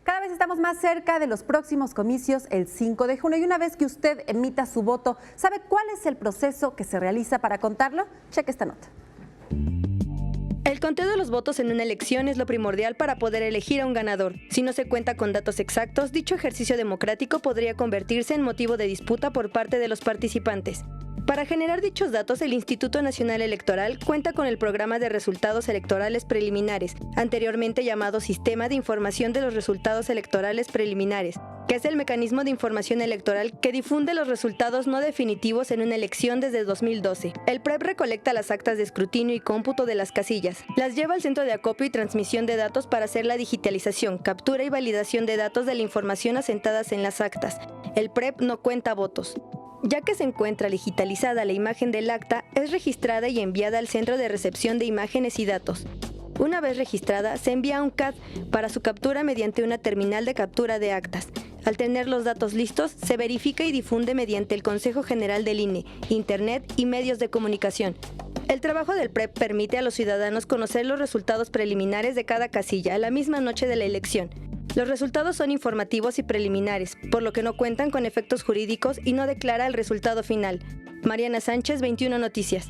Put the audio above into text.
Cada vez estamos más cerca de los próximos comicios el 5 de junio y una vez que usted emita su voto, ¿sabe cuál es el proceso que se realiza para contarlo? Cheque esta nota. El conteo de los votos en una elección es lo primordial para poder elegir a un ganador. Si no se cuenta con datos exactos, dicho ejercicio democrático podría convertirse en motivo de disputa por parte de los participantes. Para generar dichos datos, el Instituto Nacional Electoral cuenta con el Programa de Resultados Electorales Preliminares, anteriormente llamado Sistema de Información de los Resultados Electorales Preliminares, que es el mecanismo de información electoral que difunde los resultados no definitivos en una elección desde 2012. El PREP recolecta las actas de escrutinio y cómputo de las casillas, las lleva al centro de acopio y transmisión de datos para hacer la digitalización, captura y validación de datos de la información asentadas en las actas. El PREP no cuenta votos. Ya que se encuentra digitalizada la imagen del acta, es registrada y enviada al Centro de Recepción de Imágenes y Datos. Una vez registrada, se envía a un CAD para su captura mediante una terminal de captura de actas. Al tener los datos listos, se verifica y difunde mediante el Consejo General del INE, Internet y medios de comunicación. El trabajo del PREP permite a los ciudadanos conocer los resultados preliminares de cada casilla a la misma noche de la elección. Los resultados son informativos y preliminares, por lo que no cuentan con efectos jurídicos y no declara el resultado final. Mariana Sánchez, 21 Noticias.